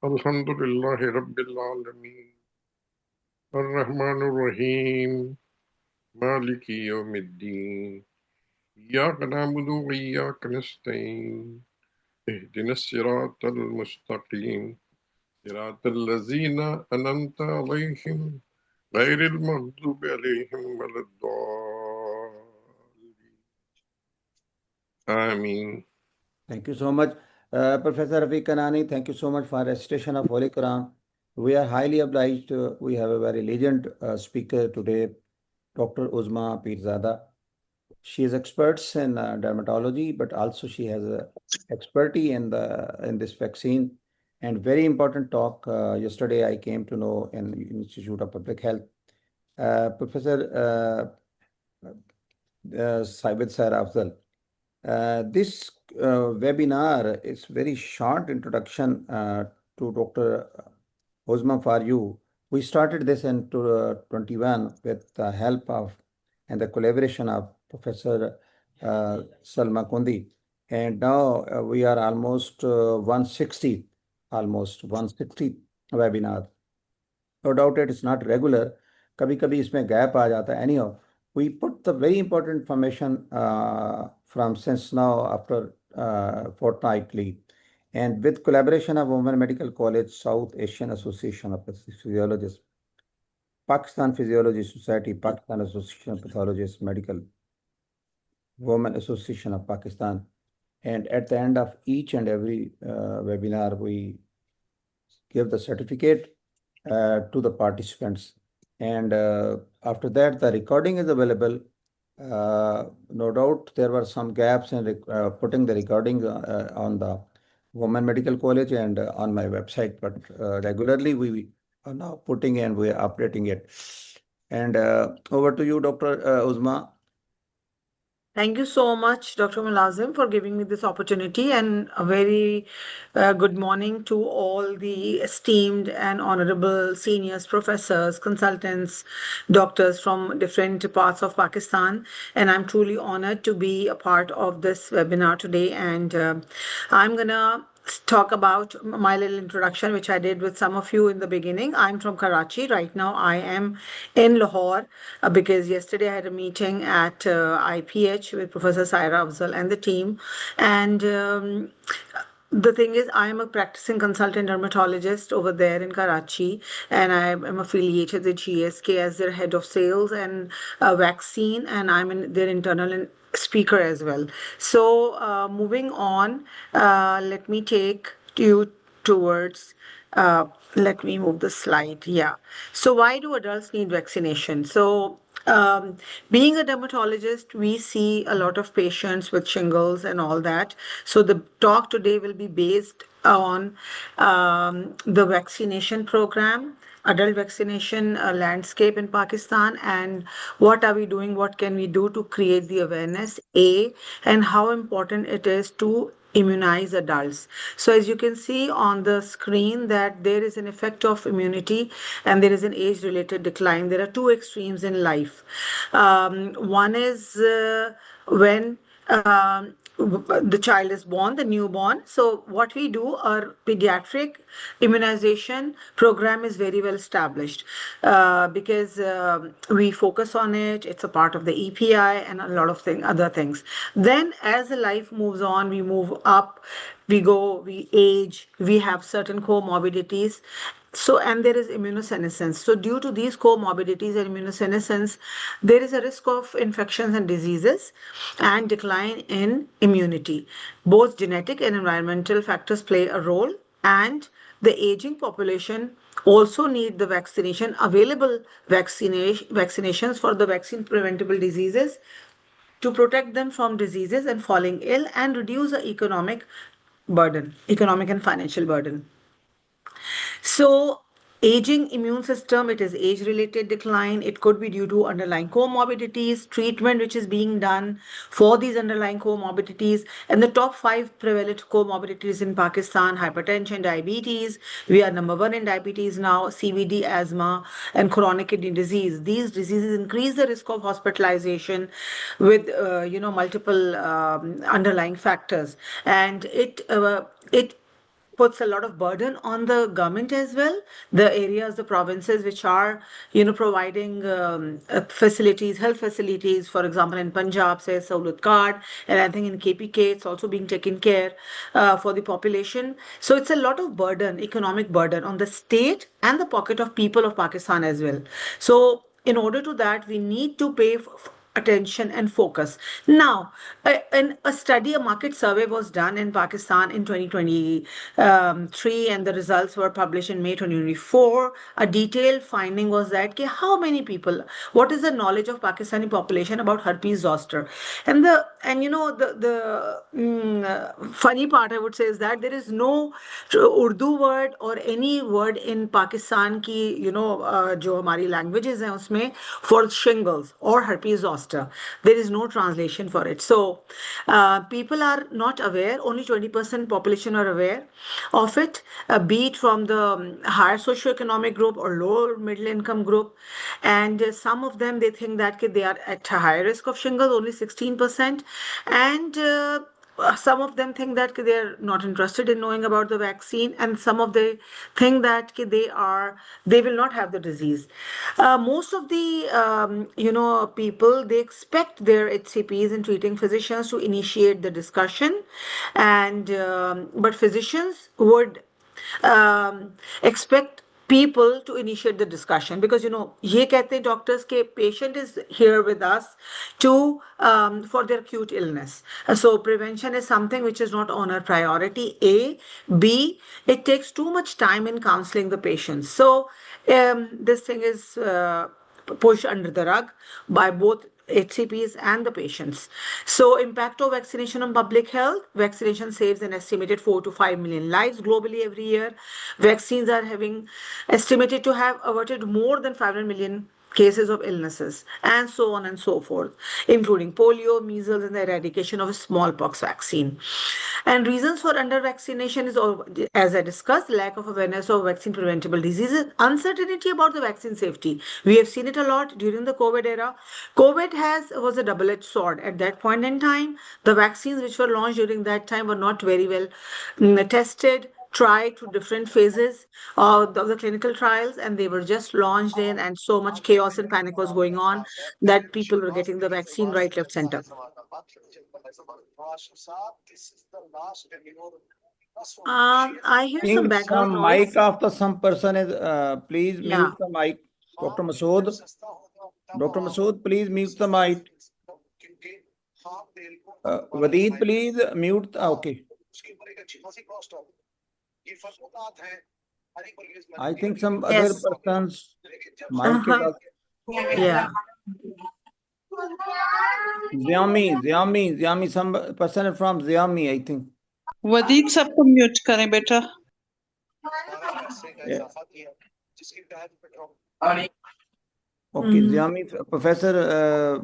الحمد لله رب العالمين الرحمن الرحيم مالك يوم الدين إياك نعبد وإياك نستعين اهدنا الصراط المستقيم صراط الذين أنعمت عليهم غير المغضوب عليهم ولا الضالين آمين. Thank you so much. Professor Rafiq Kanani, thank you so much for recitation of Holy Quran. We are highly obliged. We have a very legend speaker today, Dr. Uzma Pirzada. She is experts in dermatology, but also she has a expertise in this vaccine. And very important talk. Yesterday, I came to know in Institute of Public Health. Professor Saibid Sir Afzal. This webinar is very short introduction to Dr. Uzma for you. We started this in 21 with the help of and the collaboration of Professor Salma Kundi. And now we are almost 160 webinar. No doubt it is not regular. कभी कभी इसमें gap आ जाता है. Anyhow, we put the very important information from since now after fortnightly. And with collaboration of Women Medical College, South Asian Association of Physiologists, Pakistan Physiology Society, Pakistan Association of Pathologists, Medical Women Association of Pakistan. And at the end of each and every webinar, we give the certificate to the participants. And after that, the recording is available. No doubt there were some gaps in putting the recording on the Women Medical College and on my website, but regularly we are now putting and we are updating it. And over to you, Dr. Uzma. Thank you so much, Dr. Mulazim, for giving me this opportunity, and a very good morning to all the esteemed and honorable seniors, professors, consultants, doctors from different parts of Pakistan. And I'm truly honored to be a part of this webinar today. And I'm going to talk about my little introduction, which I did with some of you in the beginning. I'm from Karachi. Right now, I am in Lahore because yesterday I had a meeting at IPH with Professor Saira Afzal and the team. And the thing is, I am a practicing consultant dermatologist over there in Karachi, and I am affiliated with GSK as their head of sales and vaccine, and I'm in their internal speaker as well. So, moving on, let me take you towards. Let me move the slide. Yeah. So, why do adults need vaccination? So, being a dermatologist, we see a lot of patients with shingles and all that. So the talk today will be based on the vaccination program, adult vaccination landscape in Pakistan, and what are we doing, what can we do to create the awareness, and how important it is to immunize adults. So as you can see on the screen that there is an effect of immunity and there is an age related decline. There are two extremes in life. One is when the child is born, the newborn. So what we do, our pediatric immunization program is very well established because we focus on it. It's a part of the EPI and a lot of other things. Then as the life moves on, we move up, we go, we age, we have certain comorbidities. So, and there is immunosenescence. So, due to these comorbidities and immunosenescence, there is a risk of infections and diseases and decline in immunity. Both genetic and environmental factors play a role, and the aging population also need the vaccination, available vaccinations for the vaccine preventable diseases to protect them from diseases and falling ill and reduce the economic and financial burden. So, aging immune system, it is age related decline. It could be due to underlying comorbidities, treatment which is being done for these underlying comorbidities. And the top 5 prevalent comorbidities in Pakistan: hypertension, diabetes. We are number 1 in diabetes now, CVD, asthma, and chronic kidney disease. These diseases increase the risk of hospitalization with multiple underlying factors, and it puts a lot of burden on the government as well. The areas, the provinces which are, providing facilities, health facilities, for example, in Punjab, say Sahulat Card, and I think in KPK, it's also being taken care for the population. So it's a lot of burden, economic burden on the state and the pocket of people of Pakistan as well. So in order to that, we need to pay attention and focus. Now, a study, a market survey was done in Pakistan in 2023, and the results were published in May 2024. A detailed finding was that how many people, what is the knowledge of Pakistani population about herpes zoster? And the funny part I would say is that there is no Urdu word or any word in Pakistan ki, जो हमारी languages हैं उसमें for shingles or herpes zoster. There is no translation for it. So people are not aware. Only 20% population are aware of it, be it from the higher socioeconomic group or lower middle income group. And some of them, they think that they are at a higher risk of shingles, only 16%. And some of them think that they're not interested in knowing about the vaccine, and some of them think that they will not have the disease. Most of the people, they expect their HCPs and treating physicians to initiate the discussion, and but physicians would expect people to initiate the discussion, because ये कहते हैं doctors के patient is here with us to for their acute illness. So prevention is something which is not on our priority. A, B, it takes too much time in counseling the patients. So this thing is pushed under the rug by both HCPs and the patients. So impact of vaccination on public health. Vaccination saves an estimated 4 to 5 million lives globally every year. Vaccines are estimated to have averted more than 500 million cases of illnesses, and so on and so forth, including polio, measles, and the eradication of a smallpox vaccine. And reasons for under-vaccination is, as I discussed, lack of awareness of vaccine-preventable diseases, uncertainty about the vaccine safety. We have seen it a lot during the COVID era. COVID was a double-edged sword. At that point in time, the vaccines which were launched during that time were not very well tested, tried through different phases of the clinical trials, and they were just launched in, and so much chaos and panic was going on that people were getting the vaccine right, left, center. I hear some background noise. Mic after some person is, please mute the mic. Dr. Masood. Dr. Masood, please mute the mic. Wadeed, please mute. Okay. I think some other person's mic is. Yeah. Xiaomi, some person from Xiaomi, I think. वदीद सबको mute करें बेटा. Okay, Xiaomi professor.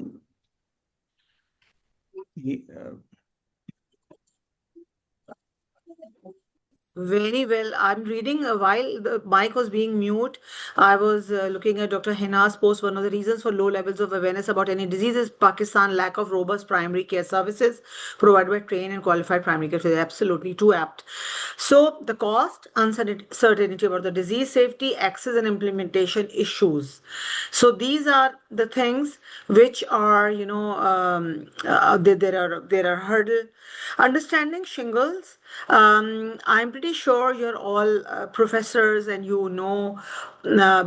Very well. I'm reading while the mic was being mute. I was looking at Dr. Hina's post. One of the reasons for low levels of awareness about any disease is Pakistan lack of robust primary care services provided by trained and qualified primary care. Absolutely too apt. So the cost, uncertainty about the disease safety, access and implementation issues. So these are the things which are, there are hurdle. Understanding shingles. I'm pretty sure you're all professors, and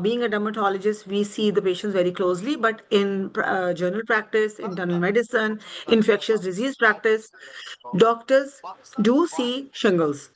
being a dermatologist, we see the patients very closely, but in general practice, internal medicine, infectious disease practice, doctors do see shingles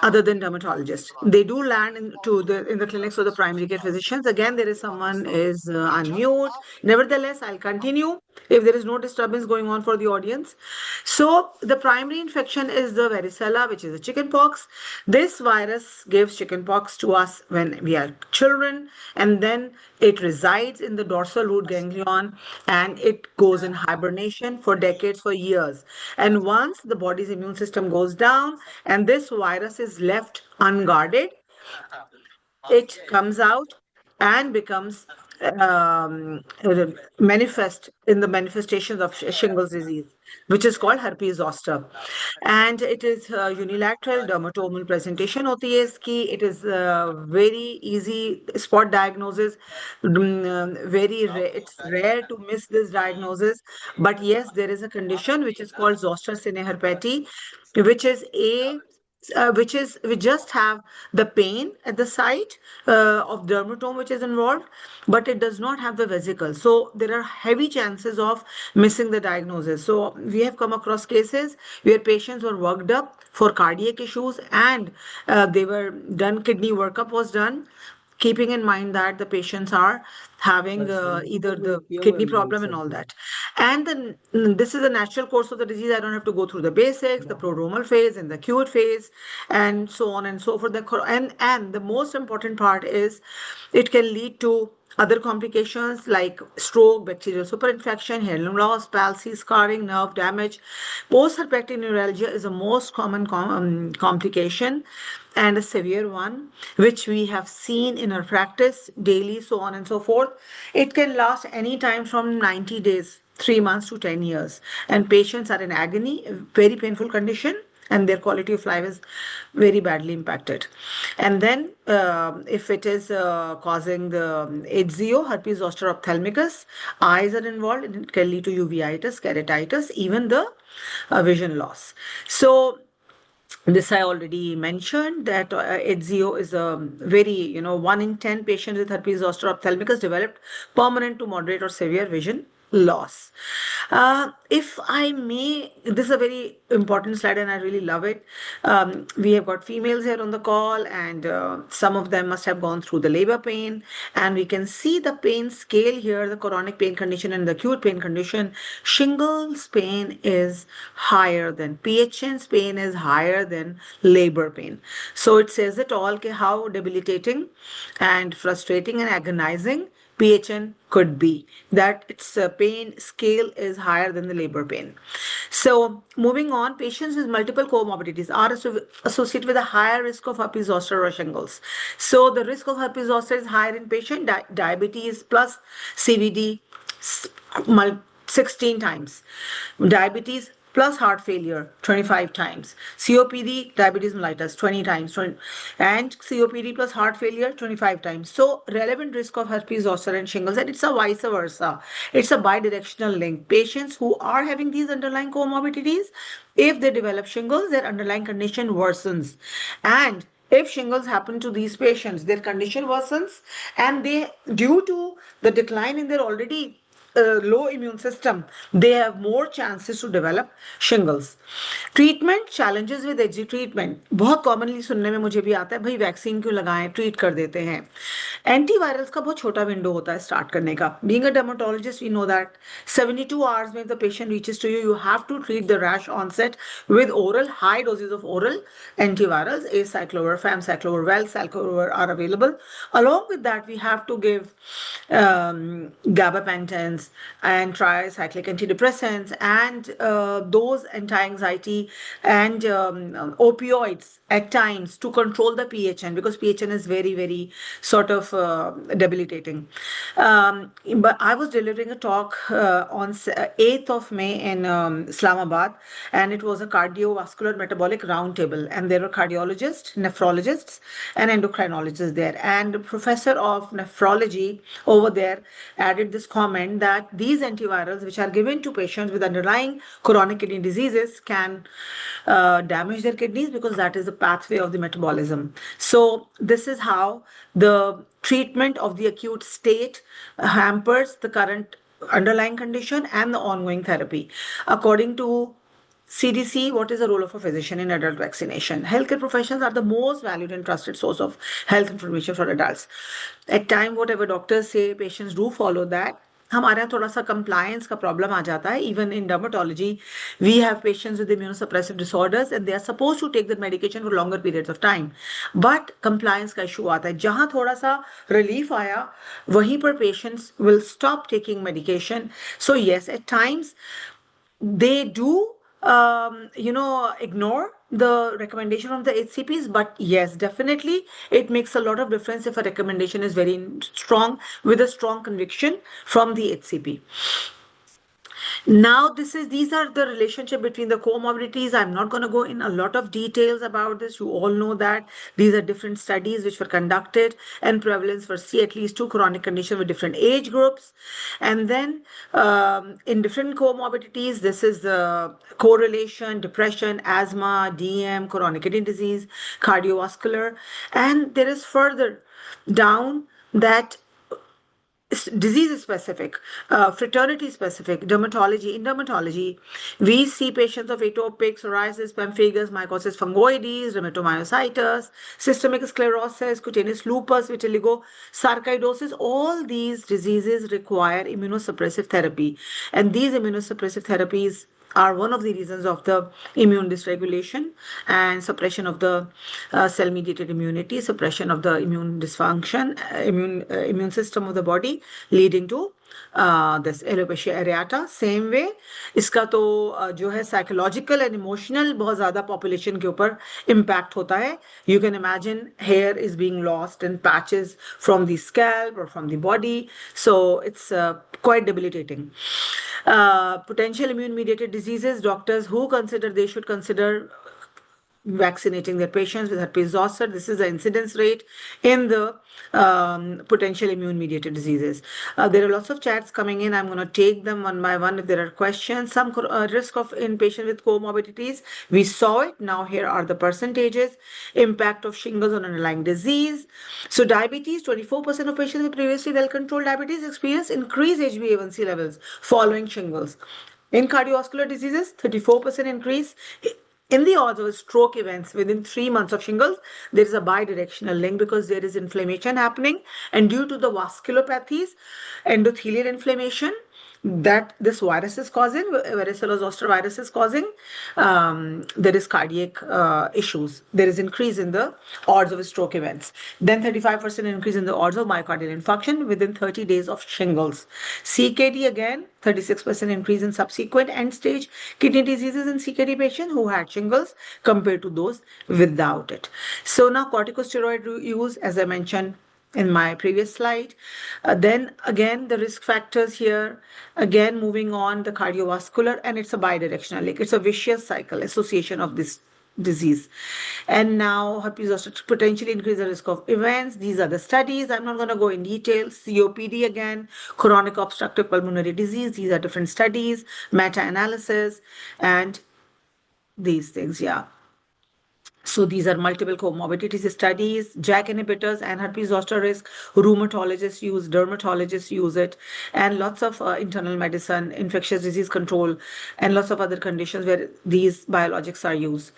other than dermatologists. They do land in the clinics of the primary care physicians. Again, there is someone is unmute. Nevertheless, I'll continue if there is no disturbance going on for the audience. So the primary infection is the varicella, which is the chickenpox. This virus gives chickenpox to us when we are children, and then it resides in the dorsal root ganglion, and it goes in hibernation for decades, for years. And once the body's immune system goes down and this virus is left unguarded, it comes out and becomes manifest in the manifestations of shingles disease. which is called herpes zoster. And it is unilateral dermatomal presentation होती है इसकी. It is very easy spot diagnosis. It's rare to miss this diagnosis. But yes, there is a condition which is called zoster sine herpeti, which is we just have the pain at the site of dermatome which is involved, but it does not have the vesicle. So there are heavy chances of missing the diagnosis. So we have come across cases where patients were worked up for cardiac issues, and they were done, kidney workup was done, keeping in mind that the patients are having either the kidney problem and all that. And then this is a natural course of the disease. I don't have to go through the basics, the prodromal phase and the acute phase, and so on and so forth. And the most important part is it can lead to other complications like stroke, bacterial superinfection, hearing loss, palsy, scarring, nerve damage. Post-herpetic neuralgia is the most common complication and a severe one, which we have seen in our practice daily, so on and so forth. It can last any time from 90 days, 3 months to 10 years. And patients are in agony, a very painful condition, and their quality of life is very badly impacted. And then if it is causing the HZO, herpes zoster ophthalmicus, eyes are involved, and it can lead to uveitis, keratitis, even the vision loss. So this I already mentioned that HZO is a very, 1 in 10 patients with herpes zoster ophthalmicus developed permanent to moderate or severe vision loss. If I may, this is a very important slide and I really love it. We have got females here on the call, and some of them must have gone through the labor pain, and we can see the pain scale here, the chronic pain condition and the acute pain condition. Shingles pain is higher than PHN's pain is higher than labor pain. So it says it all, how debilitating and frustrating and agonizing PHN could be, that its pain scale is higher than the labor pain. So moving on, patients with multiple comorbidities are associated with a higher risk of herpes zoster or shingles. So the risk of herpes zoster is higher in patient diabetes plus CVD 16 times, diabetes plus heart failure 25 times, COPD, diabetes mellitus 20 times, and COPD plus heart failure 25 times. So relevant risk of herpes zoster and shingles, and it's a vice versa. It's a bidirectional link. Patients who are having these underlying comorbidities, if they develop shingles, their underlying condition worsens. And if shingles happen to these patients, their condition worsens, and they, due to the decline in their already low immune system, they have more chances to develop shingles. Treatment challenges with HZ treatment बहुत commonly सुनने में मुझे भी आता है, भाई vaccine क्यों लगाएं, ट्रीट कर देते हैं. एंटीवायरल्स का बहुत छोटा विंडो होता है स्टार्ट करने का. Being a dermatologist, we know that 72 hours when the patient reaches to you, you have to treat the rash onset with oral, high doses of oral antivirals. Acyclovir, famciclovir, valciclovir are available. Along with that, we have to give gabapentins and tricyclic antidepressants and those anti-anxiety and opioids at times to control the PHN, because PHN is very, very sort of debilitating. But I was delivering a talk on 8th of May in Islamabad, and it was a cardiovascular metabolic roundtable, and there were cardiologists, nephrologists, and endocrinologists there. And the professor of nephrology over there added this comment that these antivirals, which are given to patients with underlying chronic kidney diseases, can damage their kidneys, because that is the pathway of the metabolism. So this is how the treatment of the acute state hampers the current underlying condition and the ongoing therapy. According to CDC, what is the role of a physician in adult vaccination? Healthcare professionals are the most valued and trusted source of health information for adults. At time, whatever doctors say, patients do follow that. हमारे यहाँ थोड़ा सा compliance का problem आ जाता है. Even in dermatology, we have patients with immunosuppressive disorders and they are supposed to take the medication for longer periods of time. But compliance का issue आता है. जहाँ थोड़ा सा relief आया, वहीं पर patients will stop taking medication. So yes, at times they do ignore the recommendation of the HCPs, but yes, definitely it makes a lot of difference if a recommendation is very strong, with a strong conviction from the HCP. Now, these are the relationship between the comorbidities. I'm not going to go in a lot of details about this. You all know that these are different studies which were conducted, and prevalence for at least 2 chronic conditions with different age groups. And then in different comorbidities, this is the correlation: depression, asthma, DM, chronic kidney disease, cardiovascular. And there is further down that disease specific, fraternity specific, dermatology. In dermatology, we see patients of atopic, psoriasis, pemphigus, mycosis fungoides, rheumatoid, systemic sclerosis, cutaneous lupus, vitiligo, sarcoidosis. All these diseases require immunosuppressive therapy, and these immunosuppressive therapies are one of the reasons of the immune dysregulation and suppression of the cell-mediated immunity, suppression of the immune dysfunction, immune system of the body, leading to this alopecia areata. Same way, इसका तो जो है psychological and emotional बहुत ज़्यादा population के ऊपर impact होता है. You can imagine hair is being lost in patches from the scalp or from the body, so it's quite debilitating. Potential immune-mediated diseases, doctors who consider they should consider vaccinating their patients with herpes zoster. This is the incidence rate in the potential immune-mediated diseases. There are lots of chats coming in. I'm going to take them one by one if there are questions. Some risk of in patients with comorbidities. We saw it. Now here are the percentages. Impact of shingles on underlying disease. So diabetes, 24% of patients with previously well-controlled diabetes experience increased HbA1c levels following shingles. In cardiovascular diseases, 34% increase. In the odds of stroke events within 3 months of shingles, there is a bidirectional link because there is inflammation happening, and due to the vasculopathies, endothelial inflammation that this virus is causing, varicella zoster virus is causing, there is cardiac issues. There is increase in the odds of stroke events. Then 35% increase in the odds of myocardial infarction within 30 days of shingles. CKD again, 36% increase in subsequent end-stage kidney diseases in CKD patients who had shingles compared to those without it. So now corticosteroid use, as I mentioned in my previous slide. Then again, the risk factors here, again, moving on the cardiovascular, and it's a bidirectional, like it's a vicious cycle association of this disease. And now herpes zoster potentially increase the risk of events. These are the studies. I'm not going to go in detail. COPD again, chronic obstructive pulmonary disease. These are different studies, meta-analysis, and these things, yeah. So these are multiple comorbidities studies, JAK inhibitors and herpes zoster risk. Rheumatologists use, dermatologists use it, and lots of internal medicine, infectious disease control, and lots of other conditions where these biologics are used.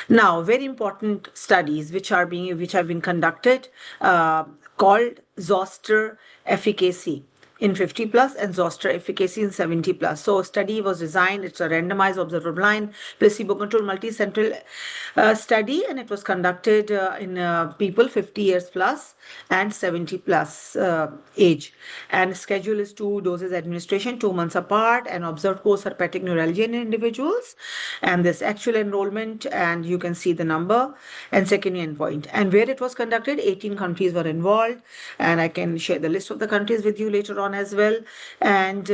Now, very important studies which have been conducted called zoster efficacy in 50 plus and zoster efficacy in 70 plus. So study was designed, it's a randomized observer blind placebo-controlled multi-central study, and it was conducted in people 50 years plus and 70 plus age. And schedule is 2 doses administration, 2 months apart, and observed post-herpetic neuralgia in individuals. And this actual enrollment, and you can see the number and secondary endpoint. And where it was conducted, 18 countries were involved, and I can share the list of the countries with you later on as well. And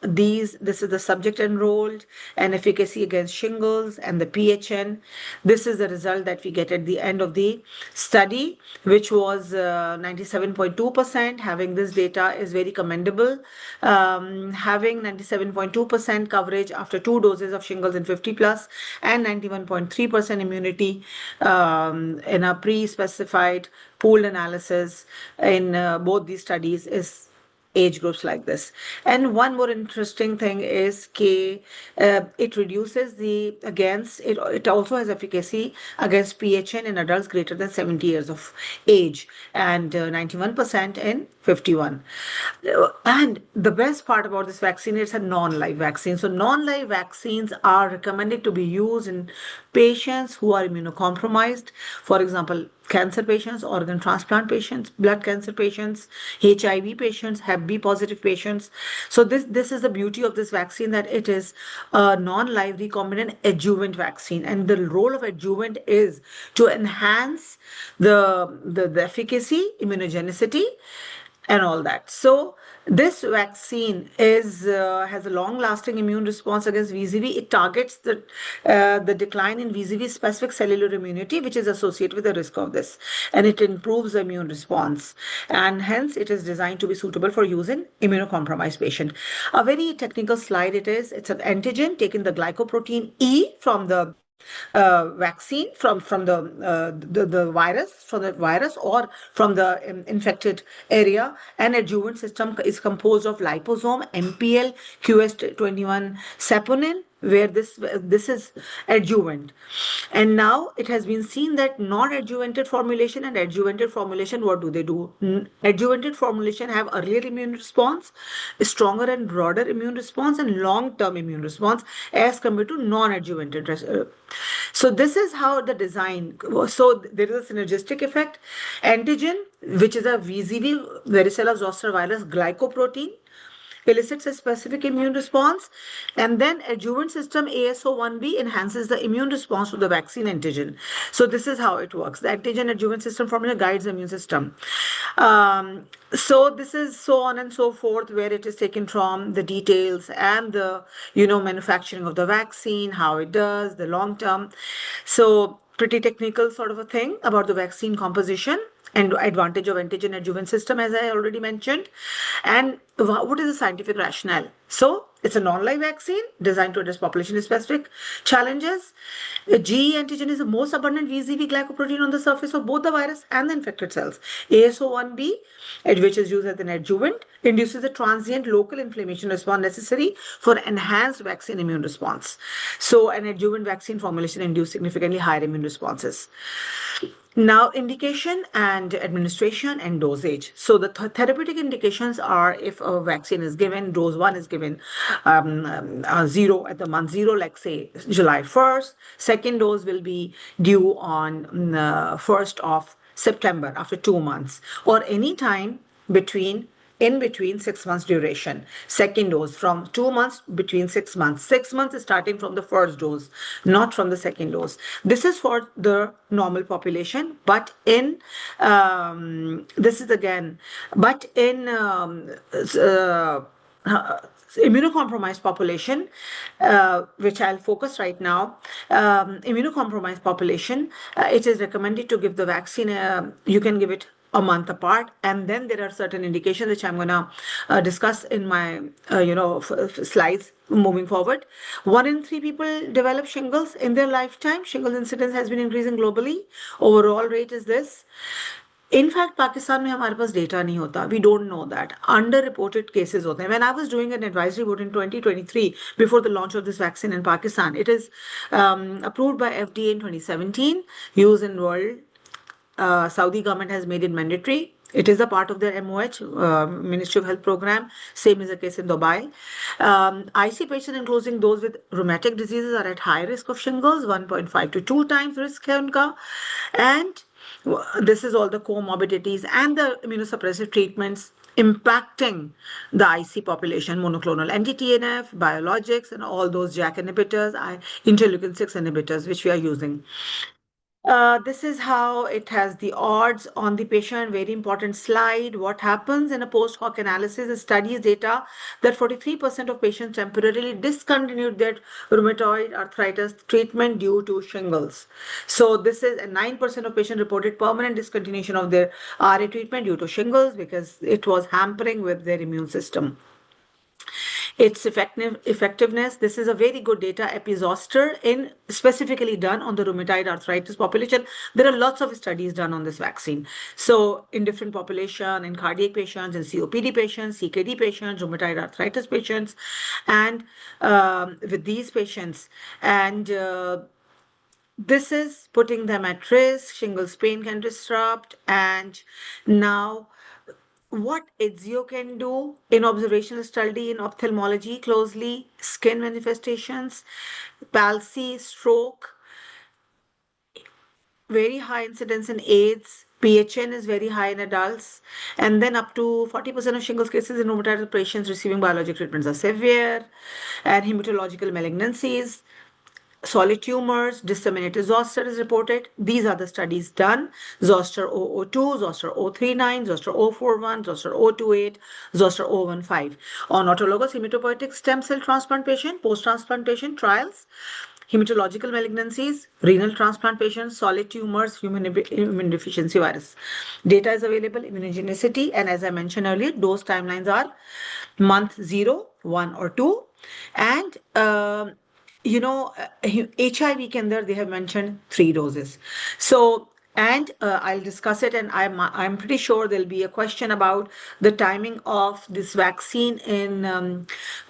this is the subject enrolled and efficacy against shingles and the PHN. This is the result that we get at the end of the study, which was 97.2%. Having this data is very commendable. Having 97.2% coverage after 2 doses of shingles in 50 plus and 91.3% immunity in a pre-specified pooled analysis in both these studies is age groups like this. And one more interesting thing is it reduces it also has efficacy against PHN in adults greater than 70 years of age, and 91% in 51. And the best part about this vaccine is a non-live vaccine. So non-live vaccines are recommended to be used in patients who are immunocompromised. For example, cancer patients, organ transplant patients, blood cancer patients, HIV patients, Hep B positive patients. So this is the beauty of this vaccine, that it is a non-live recombinant adjuvant vaccine, and the role of adjuvant is to enhance the efficacy, immunogenicity, and all that. So This vaccine has a long-lasting immune response against VZV. It targets the decline in VZV specific cellular immunity, which is associated with the risk of this, and it improves the immune response, and hence it is designed to be suitable for use in immunocompromised patient. A very technical slide it is. It's an antigen taking the glycoprotein E from the vaccine from the virus or from the infected area. An adjuvant system is composed of liposome, MPL, QS21 saponin, where this is adjuvant. And now it has been seen that non-adjuvanted formulation and adjuvanted formulation, what do they do? Adjuvanted formulation have earlier immune response, stronger and broader immune response, and long-term immune response as compared to non-adjuvanted. So this is how the design. So there is a synergistic effect. Antigen, which is a VZV, varicella zoster virus glycoprotein, elicits a specific immune response, and then adjuvant system ASO1B enhances the immune response to the vaccine antigen. So this is how it works. The antigen adjuvant system formula guides the immune system. So this is so on and so forth, where it is taken from the details and the manufacturing of the vaccine, how it does, the long term. So pretty technical sort of a thing about the vaccine composition and advantage of antigen adjuvant system, as I already mentioned. And what is the scientific rationale? So it's a non-live vaccine designed to address population-specific challenges. GE antigen is the most abundant VZV glycoprotein on the surface of both the virus and the infected cells. ASO1B, which is used as an adjuvant, induces a transient local inflammation response necessary for enhanced vaccine immune response. So an adjuvant vaccine formulation induces significantly higher immune responses. Now, indication and administration and dosage. So the therapeutic indications are if a vaccine is given, dose 1 is given 0 at the month 0, like say July 1st. Second dose will be due on 1st of September after 2 months, or any time in between 6 months duration. Second dose from 2 months between 6 months. 6 months is starting from the first dose, not from the second dose. This is for the normal population, but in immunocompromised population, which I'll focus right now, immunocompromised population, it is recommended to give the vaccine, you can give it a month apart, and then there are certain indications which I'm going to discuss in my slides moving forward. 1 in 3 people develop shingles in their lifetime. Shingles incidence has been increasing globally. Overall rate is this. In fact, Pakistan में हमारे पास data नहीं होता. We don't know that. Underreported cases होते हैं. When I was doing an advisory board in 2023, before the launch of this vaccine in Pakistan, it is approved by FDA in 2017, used in world. Saudi government has made it mandatory. It is a part of their MOH, Ministry of Health program. Same is the case in Dubai. IC patients, including those with rheumatic diseases, are at high risk of shingles, 1.5 to 2 times risk है उनका. And this is all the comorbidities and the immunosuppressive treatments impacting the IC population: monoclonal anti-TNF, biologics, and all those JAK inhibitors, interleukin-6 inhibitors, which we are using. This is how it has the odds on the patient. Very important slide. What happens in a post hoc analysis studies data that 43% of patients temporarily discontinued their rheumatoid arthritis treatment due to shingles. So this is 9% of patients reported permanent discontinuation of their RA treatment due to shingles because it was hampering with their immune system. Its effectiveness, this is a very good data, Epizoster, in specifically done on the rheumatoid arthritis population. There are lots of studies done on this vaccine. So in different population, in cardiac patients, in COPD patients, CKD patients, rheumatoid arthritis patients, and with these patients. And this is putting them at risk. Shingles pain can disrupt. And now, what ETSIO can do in observational study in ophthalmology closely: skin manifestations, palsy, stroke, very high incidence in AIDS, PHN is very high in adults, and then up to 40% of shingles cases in rheumatoid patients receiving biologic treatments are severe, and hematological malignancies. solid tumors, disseminated zoster is reported. These are the studies done. Zoster 002, Zoster 039, Zoster 041, Zoster 028, Zoster 015. On autologous hematopoietic stem cell transplant patient, post-transplantation trials, hematological malignancies, renal transplant patients, solid tumors, human immune deficiency virus. Data is available, immunogenicity, and as I mentioned earlier, dose timelines are month 0, 1 or 2. And HIV Kender, they have mentioned 3 doses. So, and I'll discuss it, and I'm pretty sure there'll be a question about the timing of this vaccine in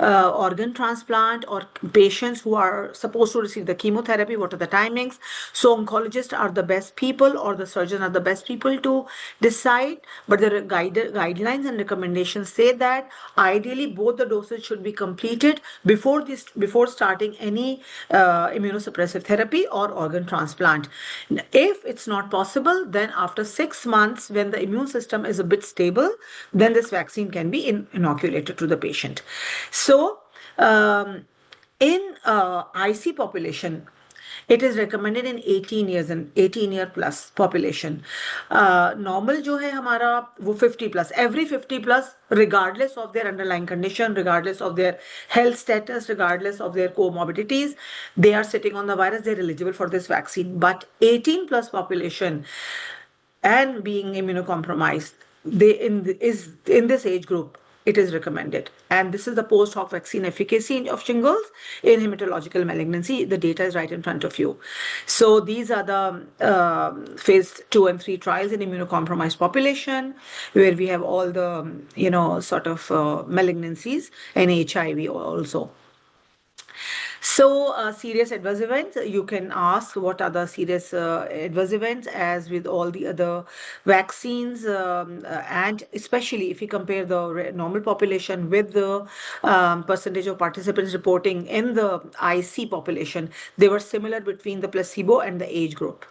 organ transplant or patients who are supposed to receive the chemotherapy. What are the timings? So oncologists are the best people, or the surgeons are the best people to decide. But the guidelines and recommendations say that ideally both the doses should be completed before starting any immunosuppressive therapy or organ transplant. If it's not possible, then after 6 months, when the immune system is a bit stable, then this vaccine can be inoculated to the patient. So in IC population, it is recommended in 18 years and 18 year plus population. Normal जो है हमारा वो 50 plus. Every 50 plus, regardless of their underlying condition, regardless of their health status, regardless of their comorbidities, they are sitting on the virus, they're eligible for this vaccine. But 18 plus population and being immunocompromised, in this age group, it is recommended. And this is the post hoc vaccine efficacy of shingles in hematological malignancy. The data is right in front of you. So these are the phase 2 and 3 trials in immunocompromised population, where we have all the, malignancies and HIV also. So serious adverse events, you can ask what are the serious adverse events, as with all the other vaccines, and especially if you compare the normal population with the percentage of participants reporting in the IC population, they were similar between the placebo and the age group.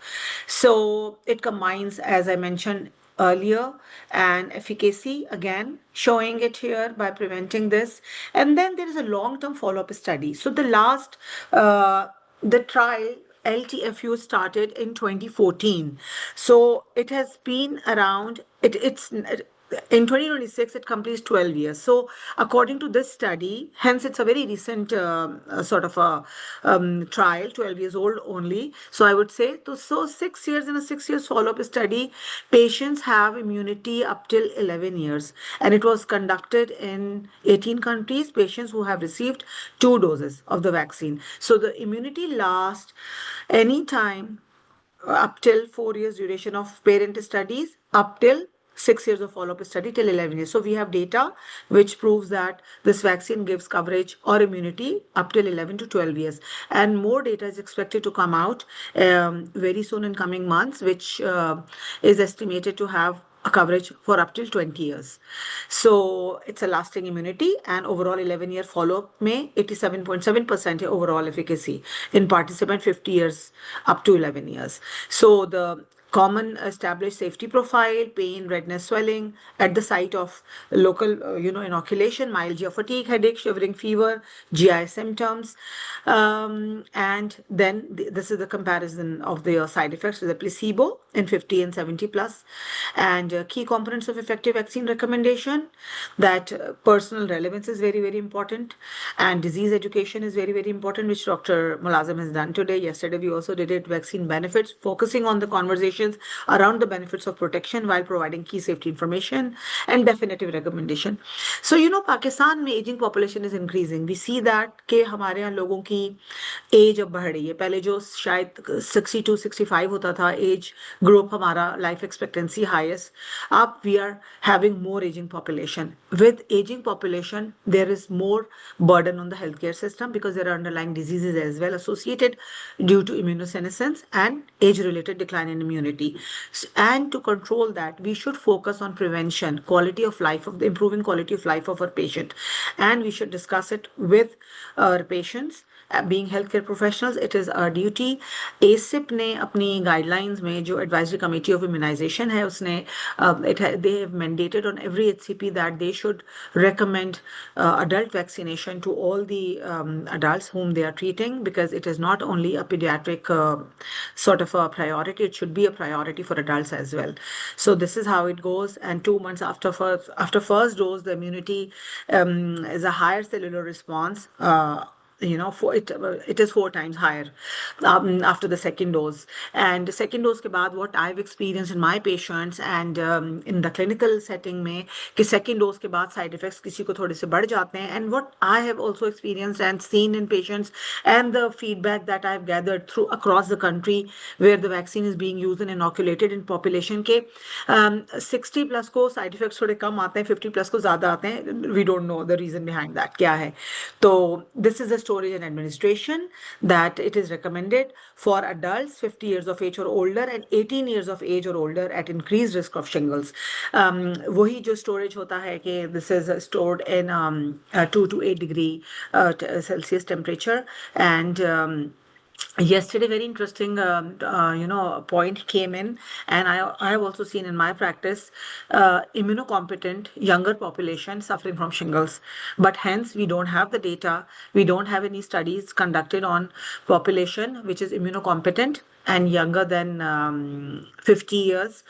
So it combines, as I mentioned earlier, and efficacy, again showing it here by preventing this. And then there is a long-term follow-up study. So the last the trial LTFU started in 2014, so it has been around, it's in 2026 it completes 12 years. So according to this study, hence it's a very recent trial, 12 years old only. So I would say, so 6 years in a 6 years follow-up study, patients have immunity up till 11 years, and it was conducted in 18 countries, patients who have received 2 doses of the vaccine. So the immunity lasts any time up till 4 years duration of parent studies, up till 6 years of follow-up study till 11 years. So we have data which proves that this vaccine gives coverage or immunity up till 11 to 12 years. And more data is expected to come out very soon in coming months, which is estimated to have a coverage for up till 20 years. So it's a lasting immunity, and overall 11-year follow-up may 87.7% overall efficacy in participant 50 years up to 11 years. So the common established safety profile: pain, redness, swelling at the site of local inoculation, myalgia, fatigue, headache, shivering, fever, GI symptoms. And then this is the comparison of the side effects with the placebo in 50 and 70 plus. And key components of effective vaccine recommendation, that personal relevance is very, very important, and disease education is very, very important, which Dr. Mulazim has done today. Yesterday we also did it, vaccine benefits, focusing on the conversations around the benefits of protection while providing key safety information and definitive recommendation. So Pakistan में aging population is increasing. We see that कि हमारे यहाँ लोगों की as अब बढ़ रही है. पहले जो शायद 62-65 होता था एज ग्रुप हमारा लाइफ एक्सपेक्टेंसी हाईएस्ट, अब we are having more ageing population. With ageing population there is more burden on the healthcare system, because there are underlying diseases as well associated due to immunosenescence and age-related decline in immunity. And to control that, we should focus on prevention, quality of life, improving quality of life of our patient, and we should discuss it with our patients being healthcare professionals, it is our duty. ACIP ने अपनी guidelines में जो Advisory Committee of Immunization है उसने they have mandated on every HCP that they should recommend adult vaccination to all the adults whom they are treating, because it is not only a pediatric sort of a priority, it should be a priority for adults as well. So this is how it goes, and 2 months after first dose, the immunity is a higher cellular response. It is 4 times higher after the second dose. And second dose के बाद what I've experienced in my patients and in the clinical setting में कि second dose के बाद side effects किसी को थोड़े से बढ़ जाते हैं, and what I have also experienced and seen in patients and the feedback that I've gathered through across the country where the vaccine is being used and inoculated in population के 60 plus को side effects थोड़े कम आते हैं, 50 plus को ज़्यादा आते हैं. We don't know the reason behind that क्या है. तो this is the storage and administration that it is recommended for adults 50 years of age or older and 18 years of age or older at increased risk of shingles. वही जो storage होता है कि this is stored in 2 to 8 degree Celsius temperature. And yesterday very interesting point came in, and I have also seen in my practice immunocompetent younger population suffering from shingles, but hence we don't have the data, we don't have any studies conducted on population which is immunocompetent and younger than 50 years.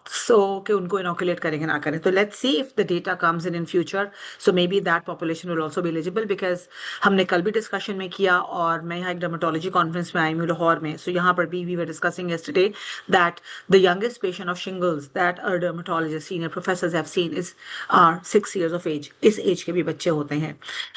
So कि उनको inoculate करेंगे ना करें. So let's see if the data comes in future. So maybe that population will also be eligible, because हमने कल भी discussion में किया और मैं यहाँ एक dermatology conference में आई हूँ लाहौर में. So यहाँ पर भी we were discussing yesterday that the youngest patient of shingles that our dermatologists, senior professors have seen are 6 years of age. इस age के भी बच्चे होते हैं.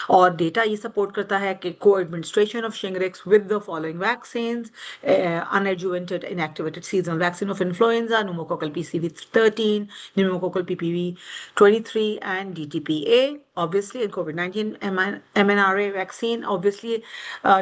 और data ये support करता है कि co-administration of Shingrix with the following vaccines: unadjuvanted inactivated seasonal vaccine of influenza, pneumococcal PCV13, pneumococcal PPV23, and DTPA. Obviously, in COVID-19 mRNA vaccine obviously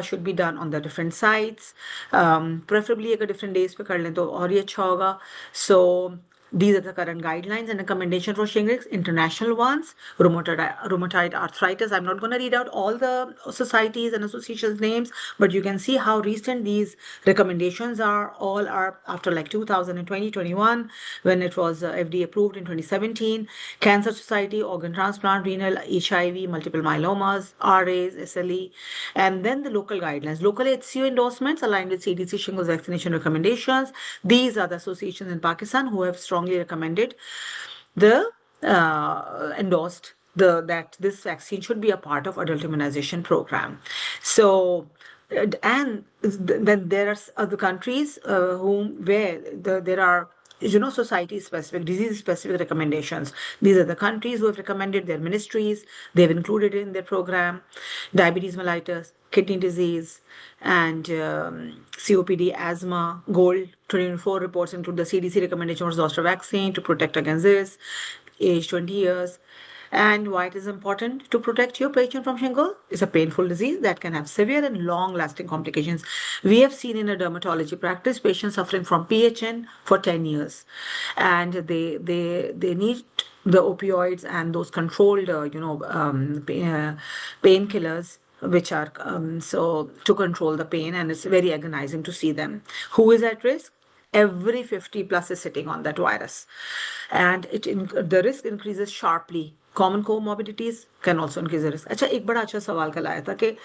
should be done on the different sites. Preferably अगर different days पे कर लें तो और ही अच्छा होगा. So these are the current guidelines and recommendation for Shingrix, international ones. Rheumatoid arthritis, I'm not going to read out all the societies and associations names, but you can see how recent these recommendations are. All are after like 2020, 21, when it was FDA approved in 2017. Cancer Society, organ transplant, renal, HIV, multiple myelomas, RAs, SLE, and then the local guidelines. Local HCO endorsements aligned with CDC shingles vaccination recommendations. These are the associations in Pakistan who have strongly recommended endorsed that this vaccine should be a part of adult immunization program. So, and then there are other countries where there are society-specific, disease-specific recommendations. These are the countries who have recommended, their ministries, they've included it in their program: diabetes mellitus, kidney disease, and COPD, asthma. Gold 24 reports include the CDC recommendation for zoster vaccine to protect against this, age 20 years. And why it is important to protect your patient from shingles? It's a painful disease that can have severe and long-lasting complications. We have seen in a dermatology practice patients suffering from PHN for 10 years, and they need the opioids and those controlled, painkillers, which are so to control the pain, and it's very agonizing to see them. Who is at risk? Every 50 plus is sitting on that virus, and the risk increases sharply. Common comorbidities can also increase the risk. अच्छा, एक बड़ा अच्छा सवाल कल आया था कि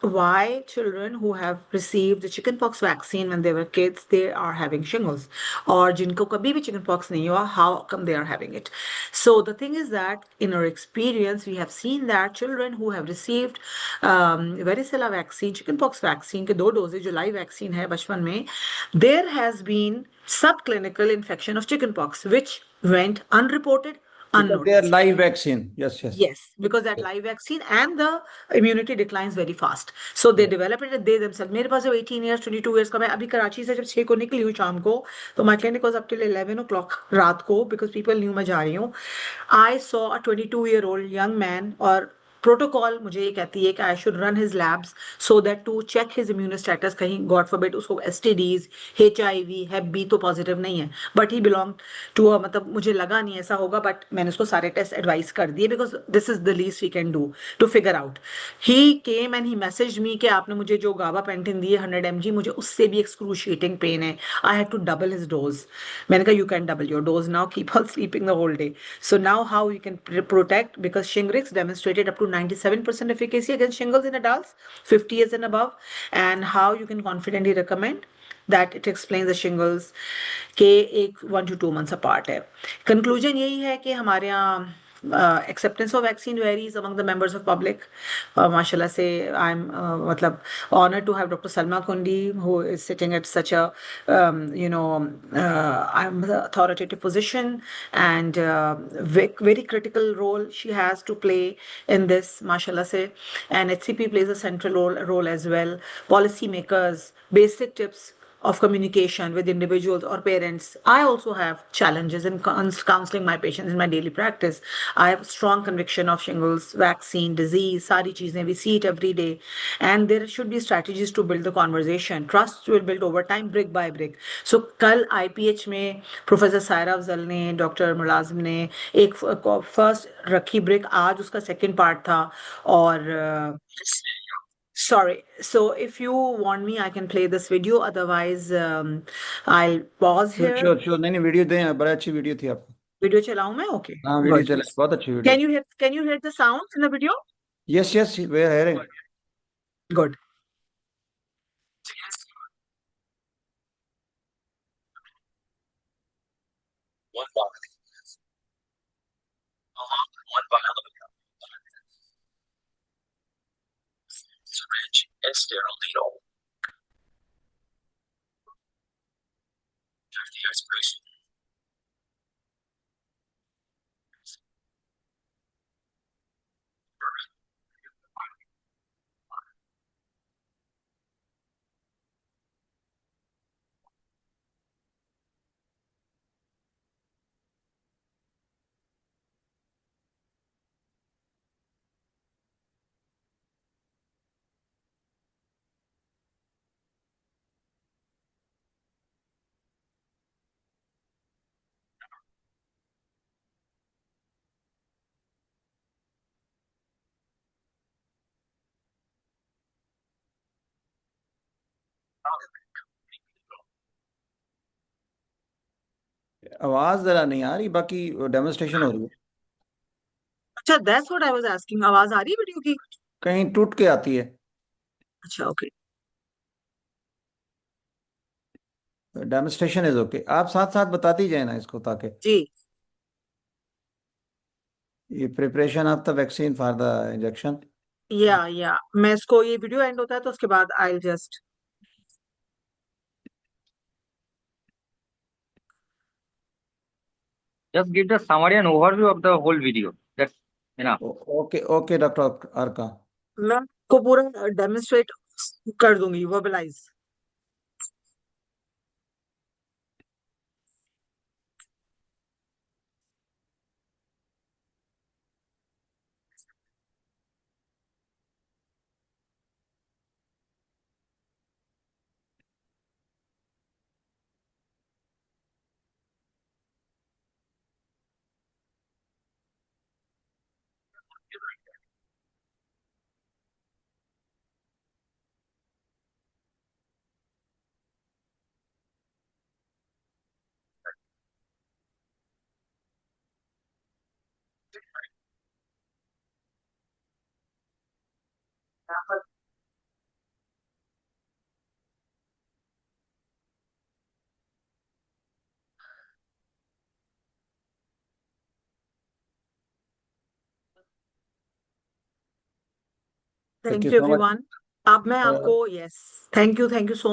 why children who have received the chickenpox vaccine when they were kids, they are having shingles, और जिनको कभी भी chickenpox नहीं हुआ, how come they are having it? So the thing is that in our experience, we have seen that children who have received varicella vaccine, chickenpox vaccine के 2 doses जो live vaccine है बचपन में, there has been subclinical infection of chickenpox which went unreported. Because they are live vaccine. Yes, because that live vaccine and the immunity declines very fast. So they develop it, they themselves. मेरे पास जब 18 years, 22 years का मैं अभी कराची से जब 6 को निकली हूँ शाम को, तो my clinic was up till 11 o'clock रात को, because people knew मैं जा रही हूँ. I saw a 22-year-old young man, और प्रोटोकॉल मुझे ये कहती है कि I should run his labs so that to check his immune status, कहीं गॉड फॉरबिड उसको STDs, HIV, Hep B तो पॉजिटिव नहीं है, बट ही बिलोंग टू मतलब मुझे लगा नहीं ऐसा होगा, बट मैंने उसको सारे टेस्ट एडवाइस कर दिए because this is the least we can do to figure out. He came and he message me कि आपने मुझे जो गाबा पेंटिन दी है 100 mg, मुझे उससे भी एक्सक्रूशिएटिंग पेन है. I had to double his dose. मैंने कहा you can double your dose now, keep on sleeping the whole day. So now how you can protect, because Shingrix demonstrated up to 97% efficacy against shingles in adults 50 years and above, and how you can confidently recommend that it explains the shingles के एक 1 to 2 months apart है. Conclusion यही है कि हमारे यहाँ acceptance of vaccine varies among the members of public. माशाल्लाह से I'm मतलब honored to have Dr. Salma Kundi, who is sitting at such a I'm the authoritative position, and very critical role she has to play in this, mashallah se. And HCP plays a central role as well. Policy makers, basic tips of communication with individuals or parents. I also have challenges in counseling my patients in my daily practice. I have strong conviction of shingles, vaccine, disease, sari cheezein, we see it every day. And there should be strategies to build the conversation. Trust will build over time, brick by brick. So कल IPH में professor Saira Afzal ने, doctor मुलाजिम ने एक first रखी brick, आज उसका second part था. और sorry, so if you want me I can play this video, otherwise I'll pause here. Sure नहीं वीडियो दें, बड़ा अच्छी वीडियो थी आपकी. वीडियो चलाऊं मैं? Okay, हाँ वीडियो good. चला, बहुत अच्छी video. Can you hear the sounds in the video? Yes we are hearing. Good. One vial. One vial of syringe and sterile needle. After the expiration. आवाज जरा नहीं आ रही, बाकी डेमोन्स्ट्रेशन हो रही है. अच्छा, that's what I was asking. आवाज आ रही है वीडियो की? कहीं टूट के आती है. अच्छा, ओके. Demonstration is okay. आप साथ साथ बताती जाए ना इसको, ताकि जी. ये preparation of the vaccine for the injection. या मैं इसको, ये वीडियो एंड होता है तो उसके बाद I'll just give the summary and overview of the whole video. That's enough. Okay doctor Arka. मैं आपको पूरा डेमोन्स्ट्रेट कर दूंगी, वर्बलाइज. Thank you everyone. अब मैं आपको, यस, थैंक यू सो